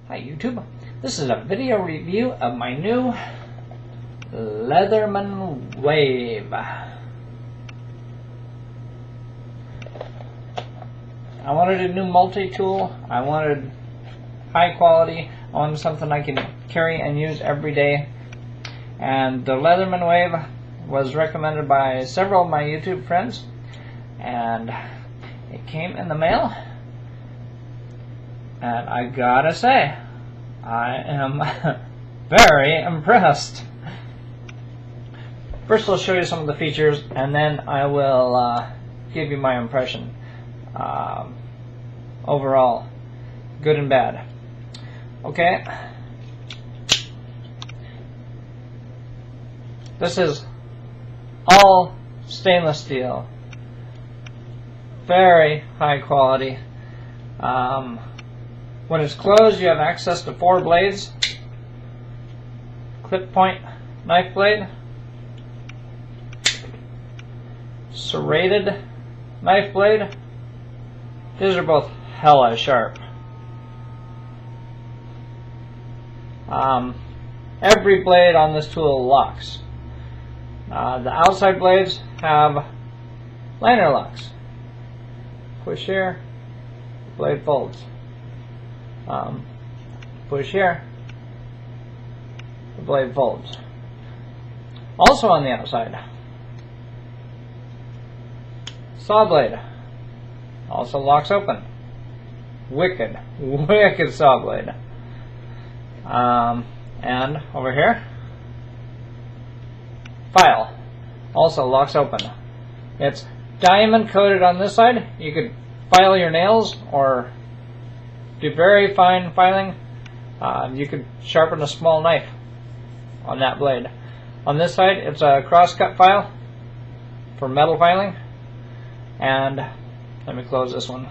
Hi YouTube, this is a video review of my new Leatherman Wave. I wanted a new multi-tool, I wanted high quality, I wanted something I can carry and use every day. And the Leatherman Wave was recommended by several of my YouTube friends, and it came in the mail. And I gotta say, I am very impressed. First I'll show you some of the features, and then I will give you my impression. Overall, good and bad. Okay. This is all stainless steel. Very high quality. When it's closed, you have access to 4 blades. Clip point knife blade. Serrated knife blade. These are both hella sharp. Every blade on this tool locks. The outside blades have liner locks. Push here, blade folds. Push here, the blade folds. Also on the outside, saw blade also locks open. Wicked saw blade. And over here, file also locks open. It's diamond coated on this side. You could file your nails or do very fine filing. You could sharpen a small knife on that blade. On this side, it's a cross-cut file for metal filing. And let me close this one.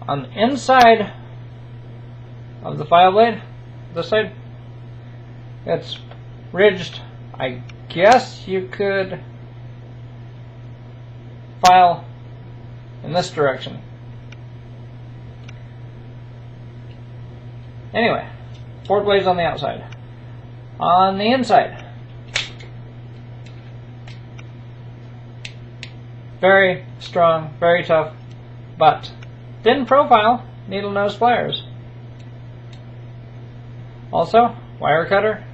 On the inside of the file blade, this side, it's ridged. I guess you could file in this direction. Anyway, 4 blades on the outside. On the inside, very strong, very tough, but thin profile, needle nose pliers. Also, wire cutter.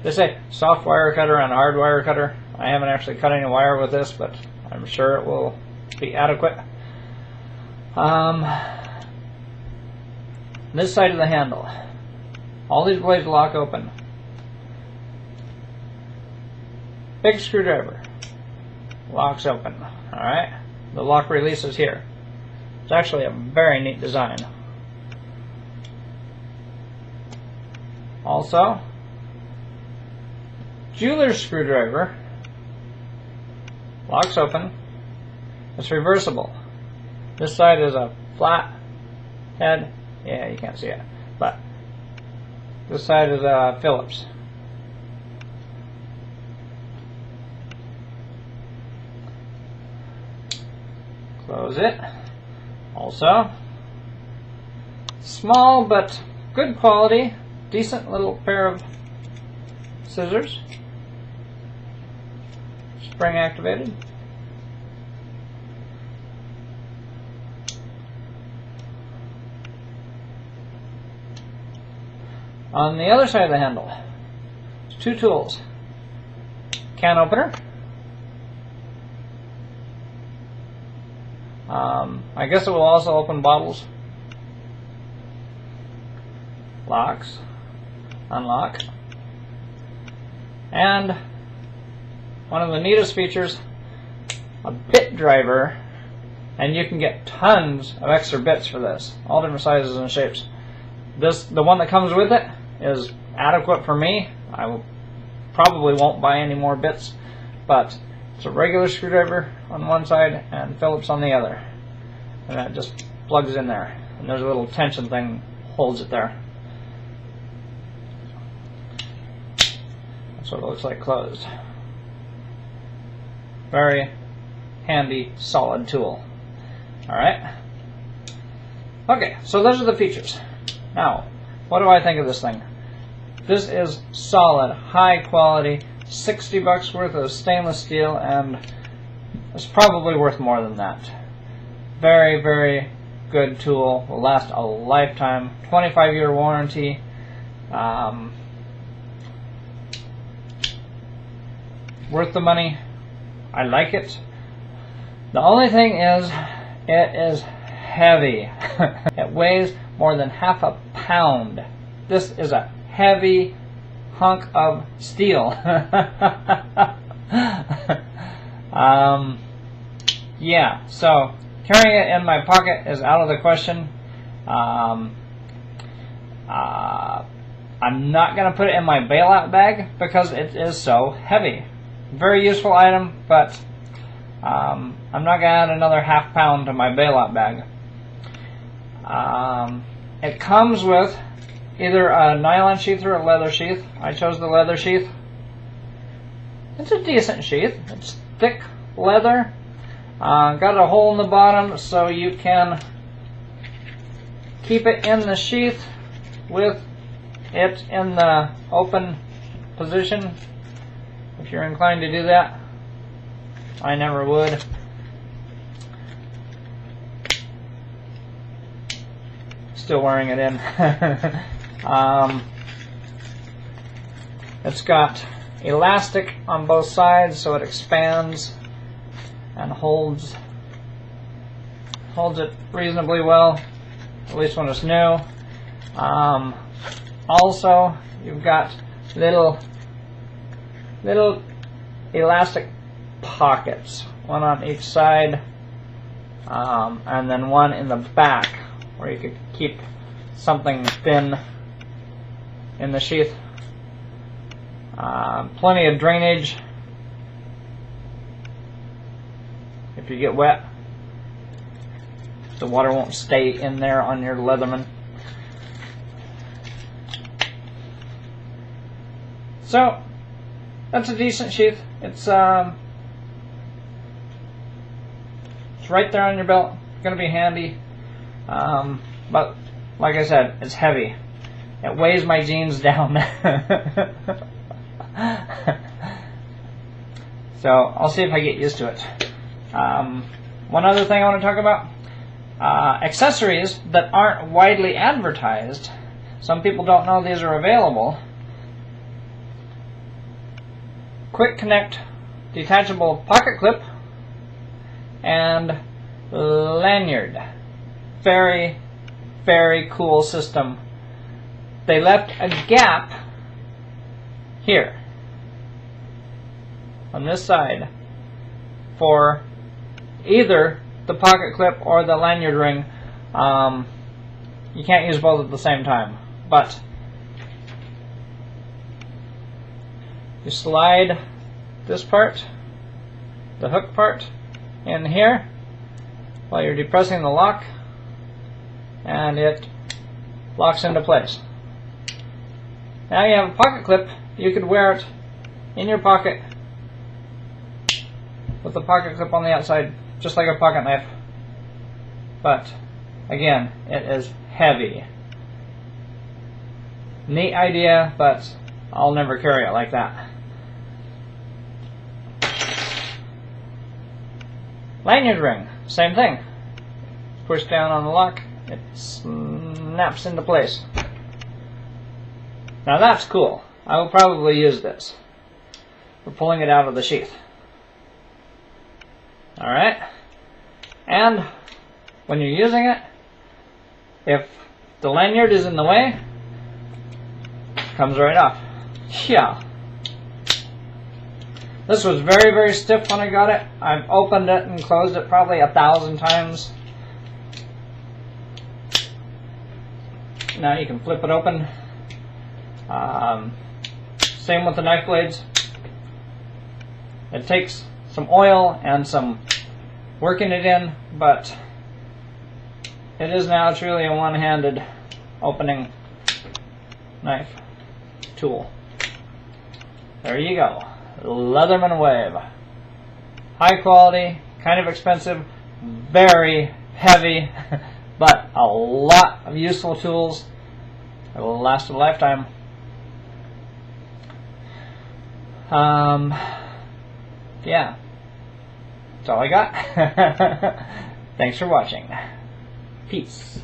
They say soft wire cutter and hard wire cutter. I haven't actually cut any wire with this, but I'm sure it will be adequate. This side of the handle, all these blades lock open. Big screwdriver locks open. Alright, the lock releases here. It's actually a very neat design. Also, jeweler's screwdriver locks open. It's reversible. This side is a flat head. Yeah, you can't see it, but this side is Phillips. Close it. Also, small but good quality, decent little pair of scissors, spring activated. On the other side of the handle, 2 tools. Can opener. I guess it will also open bottles. Locks. Unlock. And one of the neatest features, a bit driver, and you can get tons of extra bits for this, all different sizes and shapes. The one that comes with it is adequate for me. I probably won't buy any more bits, but it's a regular screwdriver on one side and Phillips on the other, and that just plugs in there, and there's a little tension thing holds it there. That's what it looks like closed. Very handy, solid tool. Alright. Okay, so those are the features. Now, what do I think of this thing? This is solid, high quality, 60 bucks worth of stainless steel, and it's probably worth more than that. Very, very good tool. Will last a lifetime. 25-year warranty. Worth the money. I like it. The only thing is, it is heavy. It weighs more than half a pound. This is a heavy hunk of steel. Yeah, so carrying it in my pocket is out of the question. I'm not going to put it in my bailout bag because it is so heavy. Very useful item, but I'm not going to add another half pound to my bailout bag. It comes with either a nylon sheath or a leather sheath. I chose the leather sheath. It's a decent sheath. It's thick leather. Got a hole in the bottom so you can keep it in the sheath with it in the open position if you're inclined to do that. I never would. Still wearing it in. It's got elastic on both sides so it expands and holds it reasonably well, at least when it's new. Also, you've got little elastic pockets, one on each side, and then one in the back where you could keep something thin in the sheath. Plenty of drainage if you get wet. The water won't stay in there on your Leatherman. So that's a decent sheath. It's right there on your belt. Going to be handy. But like I said, it's heavy. It weighs my jeans down. So I'll see if I get used to it. One other thing I want to talk about. Accessories that aren't widely advertised. Some people don't know these are available. Quick connect detachable pocket clip and lanyard. Very, very cool system. They left a gap here on this side for either the pocket clip or the lanyard ring. You can't use both at the same time, but you slide this part, the hook part, in here while you're depressing the lock, and it locks into place. Now you have a pocket clip. You could wear it in your pocket with the pocket clip on the outside, just like a pocket knife. But again, it is heavy. Neat idea, but I'll never carry it like that. Lanyard ring, same thing. Push down on the lock, it snaps into place. Now that's cool. I will probably use this for pulling it out of the sheath. Alright? And when you're using it, if the lanyard is in the way, it comes right off. Yeah. This was very, very stiff when I got it. I've opened it and closed it probably 1,000 times. Now you can flip it open. Same with the knife blades. It takes some oil and some working it in, but it is now truly a one-handed opening knife tool. There you go. Leatherman Wave. High quality, kind of expensive, very heavy, but a lot of useful tools that will last a lifetime. Yeah, that's all I got. Thanks for watching. Peace.